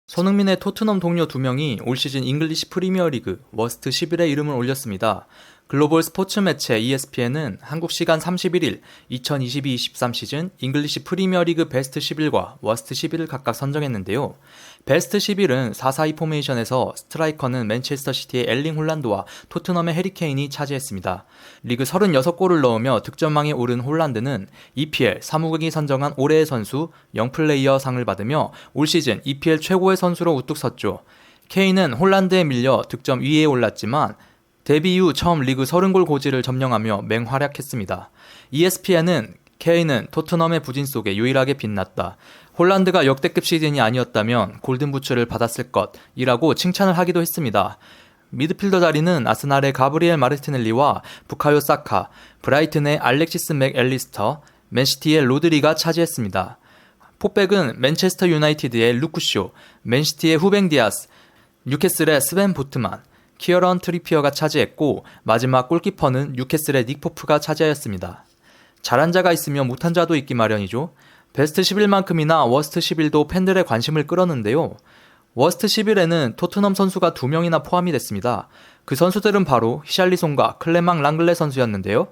손흥민의 토트넘 동료 2명이 올 시즌 잉글리시 프리미어리그 워스트 11에 이름을 올렸습니다. 글로벌 스포츠 매체 ESPN은 한국 시간 31일 2022-23 시즌 잉글리시 프리미어리그 베스트 11과 워스트 11을 각각 선정했는데요. 베스트 11은 4-4-2 포메이션에서 스트라이커는 맨체스터 시티의 엘링 홀란드와 토트넘의 해리 케인이 차지했습니다. 리그 36골을 넣으며 득점왕에 오른 홀란드는 EPL 사무국이 선정한 올해의 선수 영플레이어 상을 받으며 올 시즌 EPL 최고의 선수로 우뚝 섰죠. 케인은 홀란드에 밀려 득점 2위에 올랐지만 데뷔 이후 처음 리그 30골 고지를 점령하며 맹활약했습니다. ESPN은 케인은 토트넘의 부진 속에 유일하게 빛났다. 홀란드가 역대급 시즌이 아니었다면 골든부츠를 받았을 것이라고 칭찬을 하기도 했습니다. 미드필더 자리는 아스날의 가브리엘 마르티넬리와 부카요 사카, 브라이튼의 알렉시스 맥앨리스터, 맨시티의 로드리가 차지했습니다. 포백은 맨체스터 유나이티드의 루크쇼, 맨시티의 후뱅 디아스, 뉴캐슬의 스벤 보트만, 키어런 트리피어가 차지했고 마지막 골키퍼는 뉴캐슬의 닉 포프가 차지하였습니다. 잘한 자가 있으면 못한 자도 있기 마련이죠. 베스트 11만큼이나 워스트 11도 팬들의 관심을 끌었는데요. 워스트 11에는 토트넘 선수가 2명이나 포함이 됐습니다. 그 선수들은 바로 히샬리송과 클레망 랑글레 선수였는데요.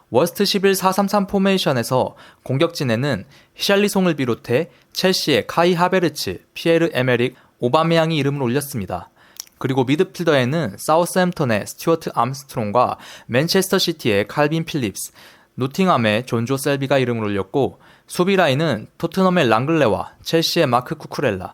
워스트 11 4-3-3 포메이션에서 공격진에는 히샬리송을 비롯해 첼시의 카이 하베르츠, 피에르 에메릭, 오바메양이 이름을 올렸습니다. 그리고 미드필더에는 사우스햄턴의 스튜어트 암스트롱과 맨체스터 시티의 칼빈 필립스, 노팅함의 존조 셀비가 이름을 올렸고 수비 라인은 토트넘의 랑글레와 첼시의 마크 쿠쿠렐라,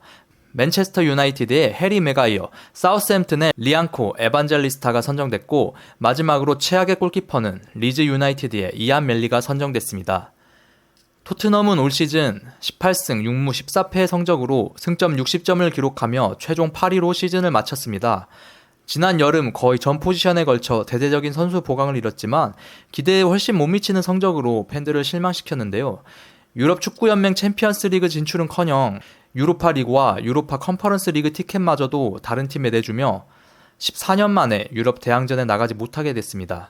맨체스터 유나이티드의 해리 메가이어, 사우스햄튼의 리앙코 에반젤리스타가 선정됐고 마지막으로 최악의 골키퍼는 리즈 유나이티드의 이안 멜리가 선정됐습니다. 토트넘은 올 시즌 18승 6무 14패의 성적으로 승점 60점을 기록하며 최종 8위로 시즌을 마쳤습니다. 지난 여름 거의 전 포지션에 걸쳐 대대적인 선수 보강을 이뤘지만 기대에 훨씬 못 미치는 성적으로 팬들을 실망시켰는데요. 유럽 축구연맹 챔피언스 리그 진출은커녕 유로파 리그와 유로파 컨퍼런스 리그 티켓마저도 다른 팀에 내주며 14년 만에 유럽 대항전에 나가지 못하게 됐습니다.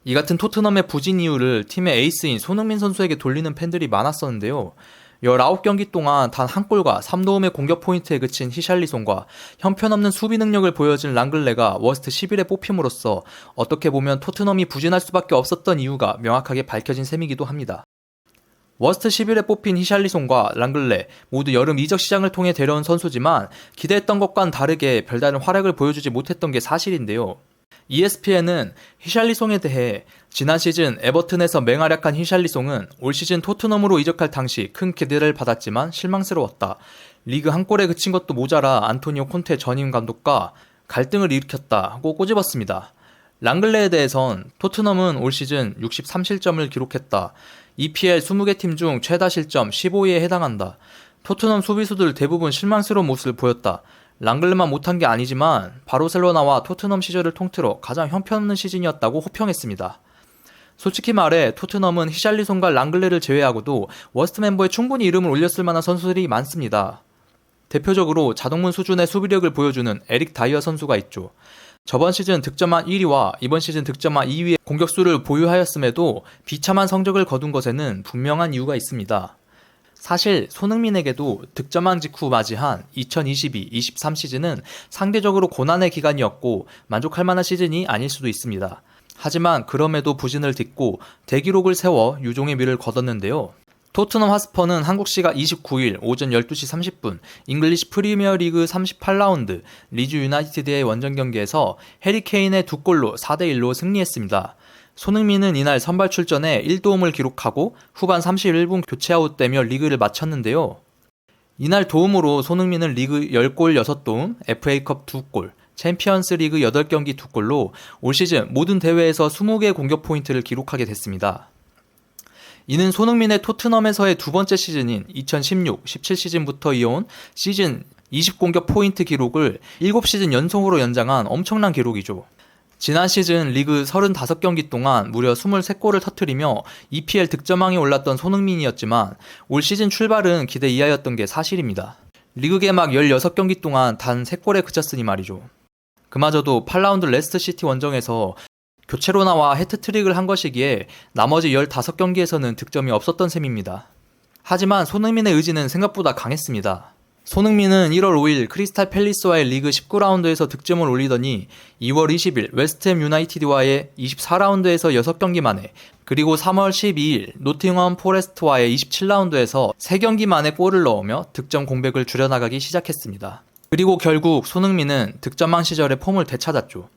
이 같은 토트넘의 부진 이유를 팀의 에이스인 손흥민 선수에게 돌리는 팬들이 많았었는데요. 19경기 동안 단 한 골과 3도움의 공격 포인트에 그친 히샬리송과 형편없는 수비 능력을 보여준 랑글레가 워스트 11에 뽑힘으로써 어떻게 보면 토트넘이 부진할 수밖에 없었던 이유가 명확하게 밝혀진 셈이기도 합니다. 워스트 11에 뽑힌 히샬리송과 랑글레 모두 여름 이적 시장을 통해 데려온 선수지만 기대했던 것과는 다르게 별다른 활약을 보여주지 못했던 게 사실인데요. ESPN은 히샬리송에 대해 지난 시즌 에버튼에서 맹활약한 히샬리송은 올 시즌 토트넘으로 이적할 당시 큰 기대를 받았지만 실망스러웠다. 리그 한 골에 그친 것도 모자라 안토니오 콘테 전임 감독과 갈등을 일으켰다고 꼬집었습니다. 랑글레에 대해선 토트넘은 올 시즌 63실점을 기록했다. EPL 20개 팀 중 최다 실점 15위에 해당한다. 토트넘 수비수들 대부분 실망스러운 모습을 보였다. 랑글레만 못한 게 아니지만 바르셀로나와 토트넘 시절을 통틀어 가장 형편없는 시즌이었다고 호평했습니다. 솔직히 말해 토트넘은 히샬리송과 랑글레를 제외하고도 워스트 멤버에 충분히 이름을 올렸을 만한 선수들이 많습니다. 대표적으로 자동문 수준의 수비력을 보여주는 에릭 다이어 선수가 있죠. 저번 시즌 득점한 1위와 이번 시즌 득점한 2위의 공격수를 보유하였음에도 비참한 성적을 거둔 것에는 분명한 이유가 있습니다. 사실 손흥민에게도 득점왕 직후 맞이한 2022-23 시즌은 상대적으로 고난의 기간이었고 만족할 만한 시즌이 아닐 수도 있습니다. 하지만 그럼에도 부진을 딛고 대기록을 세워 유종의 미를 거뒀는데요. 토트넘 하스퍼는 한국 시각 29일 오전 12시 30분 잉글리시 프리미어리그 38라운드 리즈 유나이티드의 원정 경기에서 해리 케인의 2골로 4대1로 승리했습니다. 손흥민은 이날 선발 출전에 1도움을 기록하고 후반 31분 교체 아웃되며 리그를 마쳤는데요. 이날 도움으로 손흥민은 리그 10골 6도움, FA컵 2골, 챔피언스 리그 8경기 2골로 올 시즌 모든 대회에서 20개 공격 포인트를 기록하게 됐습니다. 이는 손흥민의 토트넘에서의 두 번째 시즌인 2016-17 시즌부터 이어온 시즌 20공격 포인트 기록을 7시즌 연속으로 연장한 엄청난 기록이죠. 지난 시즌 리그 35경기 동안 무려 23골을 터뜨리며 EPL 득점왕에 올랐던 손흥민이었지만 올 시즌 출발은 기대 이하였던 게 사실입니다. 리그 개막 16경기 동안 단 3골에 그쳤으니 말이죠. 그마저도 8라운드 레스터시티 원정에서 교체로 나와 해트트릭을 한 것이기에 나머지 15경기에서는 득점이 없었던 셈입니다. 하지만 손흥민의 의지는 생각보다 강했습니다. 손흥민은 1월 5일 크리스탈 팰리스와의 리그 19라운드에서 득점을 올리더니 2월 20일 웨스트햄 유나이티드와의 24라운드에서 6경기 만에, 그리고 3월 12일 노팅엄 포레스트와의 27라운드에서 3경기 만에 골을 넣으며 득점 공백을 줄여나가기 시작했습니다. 그리고 결국 손흥민은 득점왕 시절의 폼을 되찾았죠.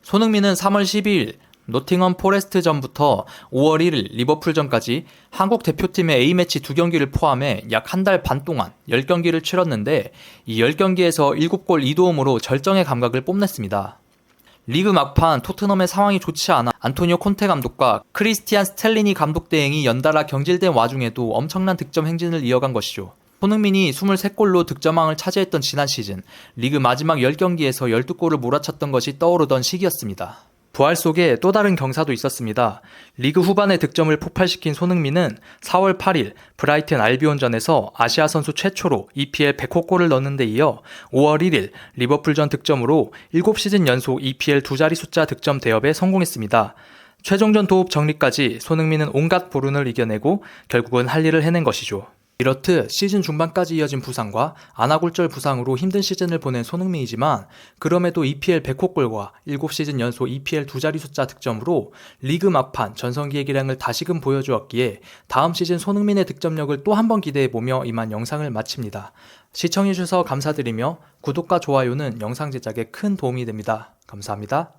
손흥민은 3월 12일 노팅엄 포레스트전부터 5월 1일 리버풀전까지 한국 대표팀의 A매치 2경기를 포함해 약 한 달 반 동안 10경기를 치렀는데, 이 10경기에서 7골 2도움으로 절정의 감각을 뽐냈습니다. 리그 막판 토트넘의 상황이 좋지 않아 안토니오 콘테 감독과 크리스티안 스텔리니 감독 대행이 연달아 경질된 와중에도 엄청난 득점 행진을 이어간 것이죠. 손흥민이 23골로 득점왕을 차지했던 지난 시즌, 리그 마지막 10경기에서 12골을 몰아쳤던 것이 떠오르던 시기였습니다. 부활 속에 또 다른 경사도 있었습니다. 리그 후반에 득점을 폭발시킨 손흥민은 4월 8일 브라이튼 알비온전에서 아시아 선수 최초로 EPL 100호 골을 넣는 데 이어 5월 1일 리버풀전 득점으로 7시즌 연속 EPL 두 자리 숫자 득점 대업에 성공했습니다. 최종전 도읍 정리까지 손흥민은 온갖 불운을 이겨내고 결국은 할 일을 해낸 것이죠. 이렇듯 시즌 중반까지 이어진 부상과 아나골절 부상으로 힘든 시즌을 보낸 손흥민이지만, 그럼에도 EPL 100호골과 7시즌 연속 EPL 두 자리 숫자 득점으로 리그 막판 전성기의 기량을 다시금 보여주었기에 다음 시즌 손흥민의 득점력을 또 한 번 기대해보며 이만 영상을 마칩니다. 시청해주셔서 감사드리며 구독과 좋아요는 영상 제작에 큰 도움이 됩니다. 감사합니다.